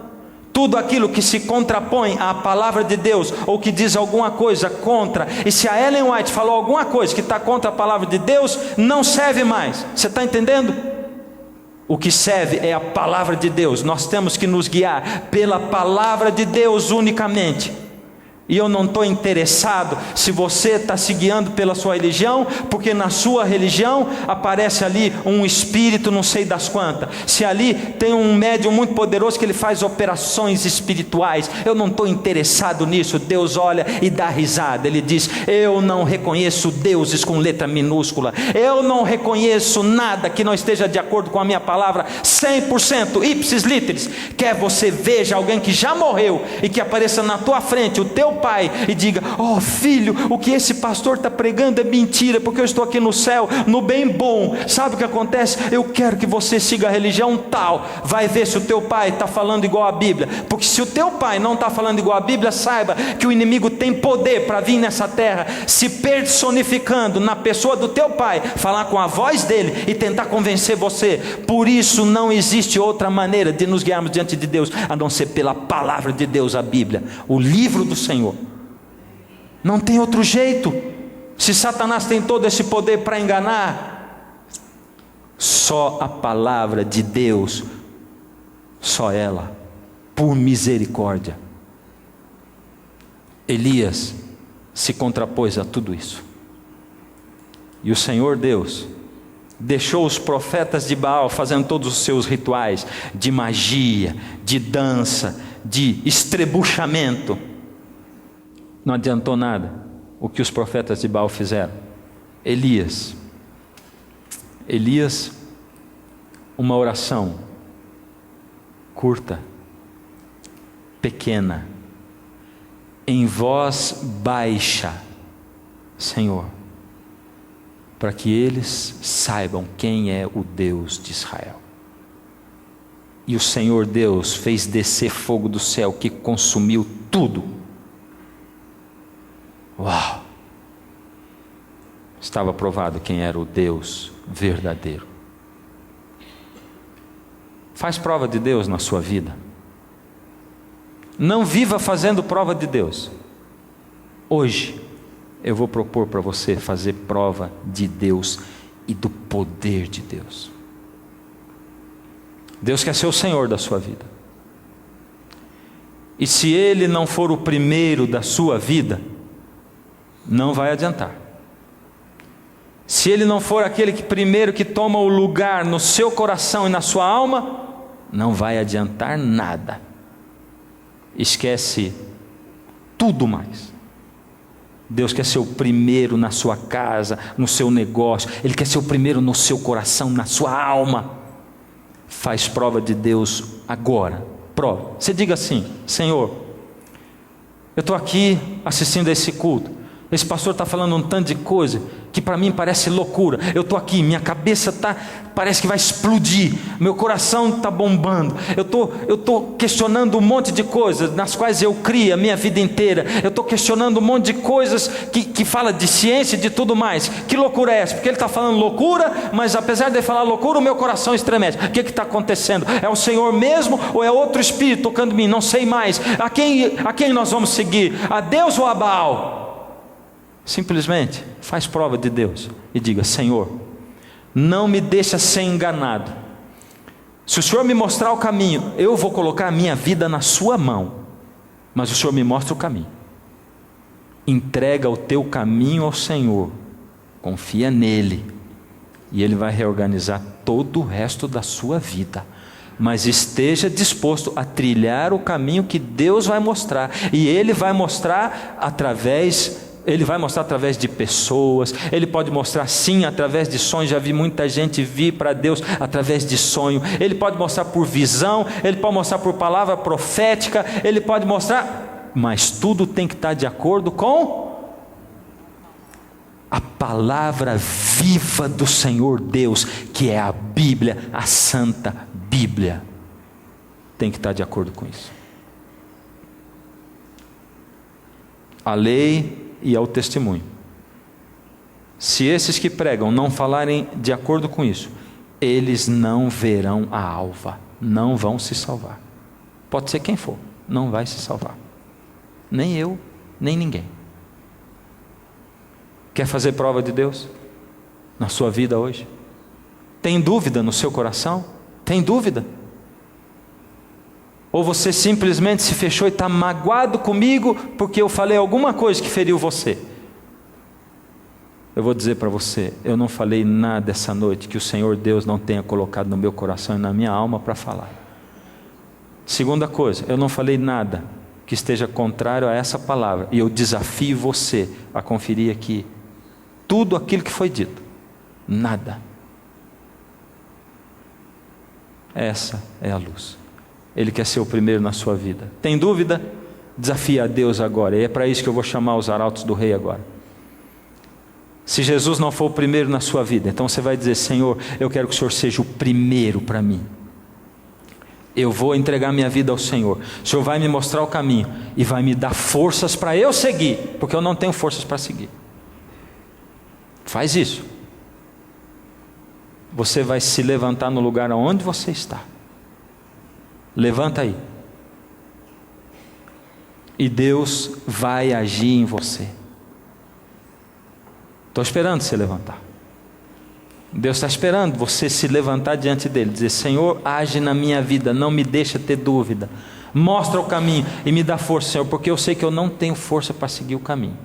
Tudo aquilo que se contrapõe à palavra de Deus, ou que diz alguma coisa contra, e se a Ellen White falou alguma coisa que está contra a palavra de Deus, não serve mais. Você está entendendo? O que serve é a palavra de Deus. Nós temos que nos guiar pela palavra de Deus unicamente. E eu não estou interessado se você está se guiando pela sua religião, porque na sua religião aparece ali um espírito não sei das quantas, se ali tem um médium muito poderoso que ele faz operações espirituais. Eu não estou interessado nisso. Deus olha e dá risada, ele diz: eu não reconheço deuses com letra minúscula, eu não reconheço nada que não esteja de acordo com a minha palavra 100%, ipsis literis. Quer você veja alguém que já morreu e que apareça na tua frente, o teu pai, e diga: oh filho, o que esse pastor está pregando é mentira, porque eu estou aqui no céu, no bem bom. Sabe o que acontece? Eu quero que você siga a religião tal. Vai ver se o teu pai está falando igual a Bíblia, porque se o teu pai não está falando igual a Bíblia, saiba que o inimigo tem poder para vir nessa terra, se personificando na pessoa do teu pai, falar com a voz dele e tentar convencer você. Por isso não existe outra maneira de nos guiarmos diante de Deus, a não ser pela palavra de Deus, a Bíblia, o livro do Senhor. Não tem outro jeito. Se Satanás tem todo esse poder para enganar, só a palavra de Deus, só ela, por misericórdia. Elias se contrapôs a tudo isso, e o Senhor Deus deixou os profetas de Baal fazendo todos os seus rituais de magia, de dança, de estrebuchamento. Não adiantou nada o que os profetas de Baal fizeram. Elias, uma oração curta, pequena, em voz baixa: Senhor, para que eles saibam quem é o Deus de Israel. E o Senhor Deus fez descer fogo do céu que consumiu tudo. Uau! Estava provado quem era o Deus verdadeiro. Faz prova de Deus na sua vida. Não viva fazendo prova de Deus. Hoje eu vou propor para você fazer prova de Deus e do poder de Deus. Deus quer ser o Senhor da sua vida. E se Ele não for o primeiro da sua vida, não vai adiantar. Se Ele não for aquele que primeiro que toma o lugar no seu coração e na sua alma, não vai adiantar nada. Esquece tudo mais. Deus quer ser o primeiro na sua casa, no seu negócio. Ele quer ser o primeiro no seu coração, na sua alma. Faz prova de Deus agora. Prova. Você diga assim: Senhor, eu estou aqui assistindo a esse culto. Esse pastor está falando um tanto de coisa que para mim parece loucura. Eu estou aqui, minha cabeça parece que vai explodir, meu coração está bombando. Eu estou questionando um monte de coisas nas quais eu criei a minha vida inteira. Eu estou questionando um monte de coisas que fala de ciência e de tudo mais. Que loucura é essa? Porque ele está falando loucura, mas apesar de ele falar loucura, o meu coração estremece. O que está acontecendo? É o Senhor mesmo ou é outro espírito tocando em mim? Não sei mais. A quem nós vamos seguir? A Deus ou a Baal? Simplesmente faz prova de Deus e diga: Senhor, não me deixa ser enganado. Se o Senhor me mostrar o caminho, eu vou colocar a minha vida na sua mão, mas o Senhor me mostra o caminho. Entrega o teu caminho ao Senhor, confia nele, e Ele vai reorganizar todo o resto da sua vida. Mas esteja disposto a trilhar o caminho que Deus vai mostrar, e Ele vai mostrar através de pessoas. Ele pode mostrar sim através de sonhos. Já vi muita gente vir para Deus através de sonho. Ele pode mostrar por visão, Ele pode mostrar por palavra profética, Ele pode mostrar, mas tudo tem que estar de acordo com a palavra viva do Senhor Deus, que é a Bíblia, a Santa Bíblia. Tem que estar de acordo com isso. A lei e ao testemunho. Se esses que pregam não falarem de acordo com isso, eles não verão a alva, não vão se salvar. Pode ser quem for, não vai se salvar. Nem eu, nem ninguém. Quer fazer prova de Deus na sua vida hoje? Tem dúvida no seu coração? Tem dúvida? Ou você simplesmente se fechou e está magoado comigo porque eu falei alguma coisa que feriu você? Eu vou dizer para você, eu não falei nada essa noite que o Senhor Deus não tenha colocado no meu coração e na minha alma para falar. Segunda coisa, eu não falei nada que esteja contrário a essa palavra, e eu desafio você a conferir aqui tudo aquilo que foi dito. Nada. Essa é a luz. Ele quer ser o primeiro na sua vida. Tem dúvida? Desafia a Deus agora. E é para isso que eu vou chamar os arautos do rei agora. Se Jesus não for o primeiro na sua vida, então você vai dizer: Senhor, eu quero que o Senhor seja o primeiro para mim. Eu vou entregar minha vida ao Senhor. O Senhor vai me mostrar o caminho e vai me dar forças para eu seguir, porque eu não tenho forças para seguir. Faz isso. Você vai se levantar no lugar onde você está. Levanta aí. E Deus vai agir em você. Estou esperando você levantar. Deus está esperando você se levantar diante dele, dizer: Senhor, age na minha vida, não me deixa ter dúvida, mostra o caminho e me dá força, Senhor, porque eu sei que eu não tenho força para seguir o caminho.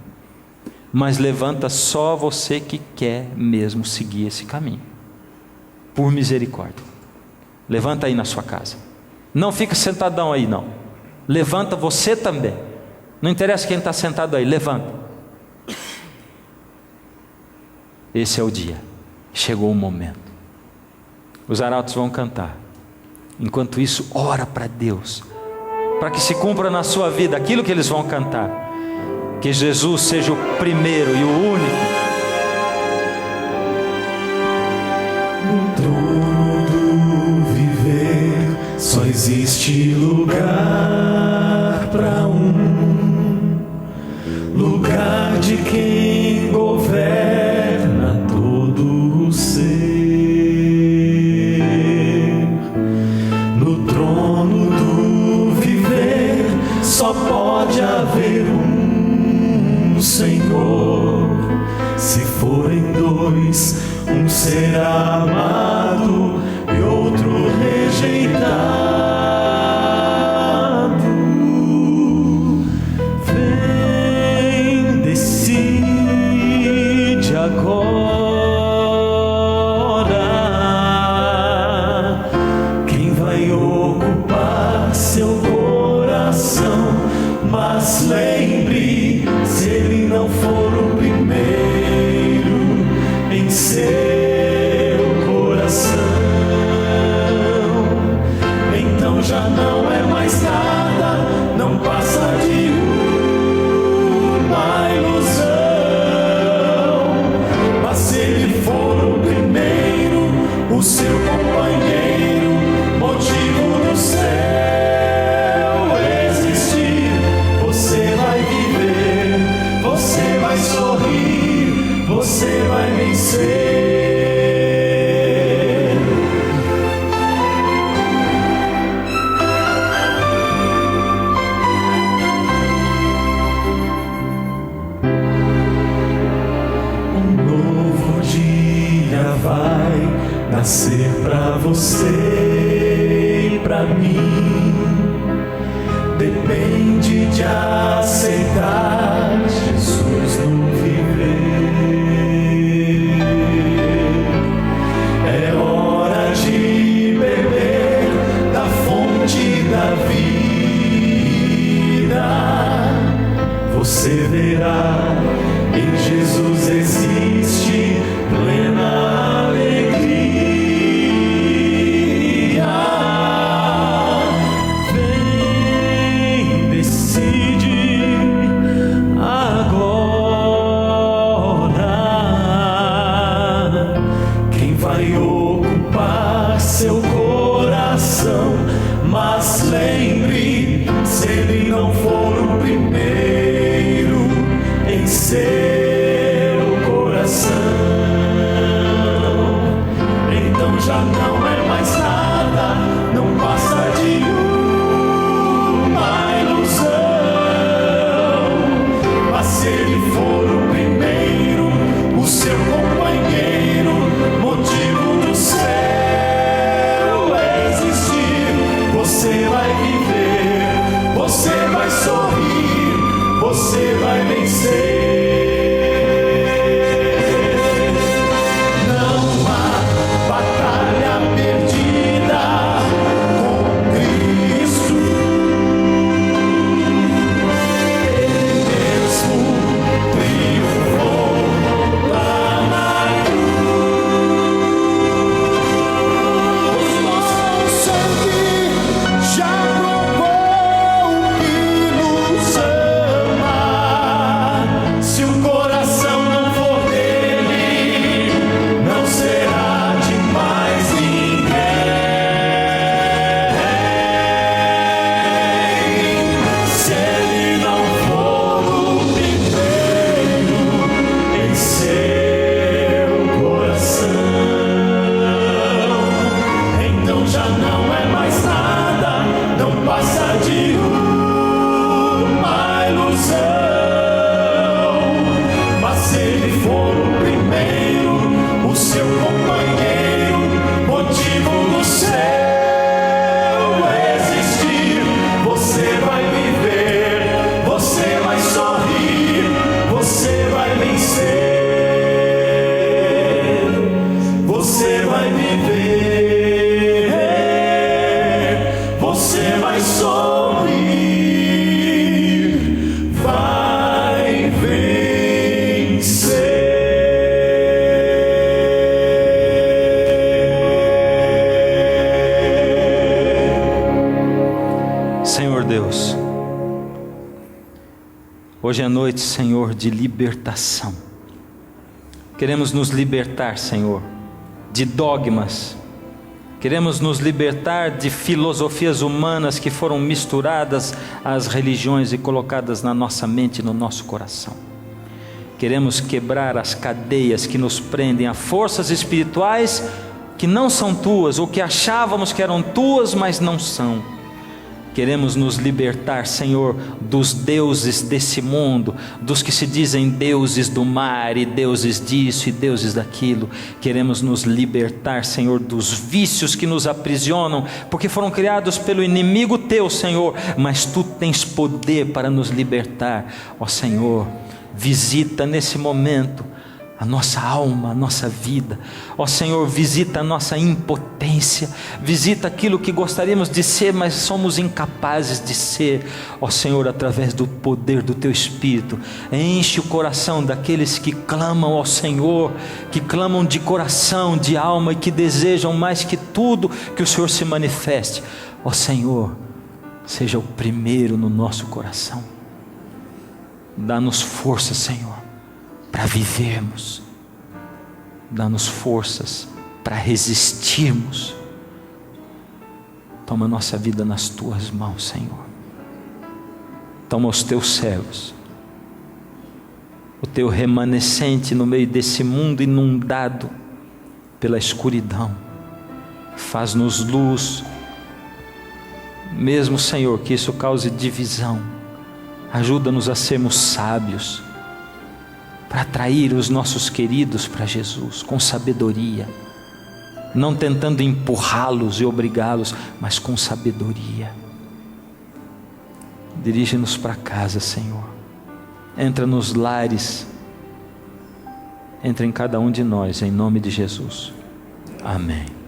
Mas levanta só você que quer mesmo seguir esse caminho, por misericórdia. Levanta aí na sua casa. Não fica sentadão aí não. Levanta você também. Não interessa quem está sentado aí, levanta. Esse é o dia. Chegou o momento. Os arautos vão cantar. Enquanto isso, ora para Deus, para que se cumpra na sua vida aquilo que eles vão cantar. Que Jesus seja o primeiro e o único. No trono do viver só existe lugar para lugar de quem governa todo o ser. No trono do viver só pode haver Senhor. Se forem dois, um será amado e outro rejeitado. Vem, desci Mas lembre, se ele não for o primeiro em seu coração, então já não é mais nada, não passa de uma ilusão. Mas se ele for o primeiro, o seu companheiro, motivo do céu existir, você vai viver, você vai sorrir, você vai vencer. Vai nascer pra você e pra mim. Depende de aceitar Jesus no viver. É hora de beber da fonte da vida. Você verá, em Jesus existe plena alegria. Vem, decide agora quem vai ocupar seu coração. Mas lembre, se ele não for o primeiro em seu coração, então já não é mais nada, não passa de uma ilusão. Mas se ele for o primeiro, o seu companheiro, motivo do céu existir, você vai viver, você vai sorrir, você vai vencer. Hoje é noite, Senhor, de libertação. Queremos nos libertar, Senhor, de dogmas. Queremos nos libertar de filosofias humanas que foram misturadas às religiões e colocadas na nossa mente e no nosso coração. Queremos quebrar as cadeias que nos prendem a forças espirituais que não são tuas, ou que achávamos que eram tuas, mas não são. Queremos nos libertar, Senhor, dos deuses desse mundo, dos que se dizem deuses do mar e deuses disso e deuses daquilo. Queremos nos libertar, Senhor, dos vícios que nos aprisionam, porque foram criados pelo inimigo teu, Senhor, mas tu tens poder para nos libertar. Ó Senhor, visita nesse momento a nossa alma, a nossa vida. Ó Senhor, visita a nossa impotência, visita aquilo que gostaríamos de ser, mas somos incapazes de ser. Ó Senhor, através do poder do Teu Espírito, enche o coração daqueles que clamam ao Senhor, que clamam de coração, de alma, e que desejam mais que tudo que o Senhor se manifeste. Ó Senhor, seja o primeiro no nosso coração. Dá-nos força, Senhor, para vivermos. Dá-nos forças para resistirmos. Toma nossa vida nas Tuas mãos, Senhor. Toma os Teus servos, o Teu remanescente no meio desse mundo inundado pela escuridão. Faz-nos luz, mesmo, Senhor, que isso cause divisão. Ajuda-nos a sermos sábios, para atrair os nossos queridos para Jesus, com sabedoria, não tentando empurrá-los e obrigá-los, mas com sabedoria. Dirige-nos para casa, Senhor. Entra nos lares, entra em cada um de nós, em nome de Jesus. Amém.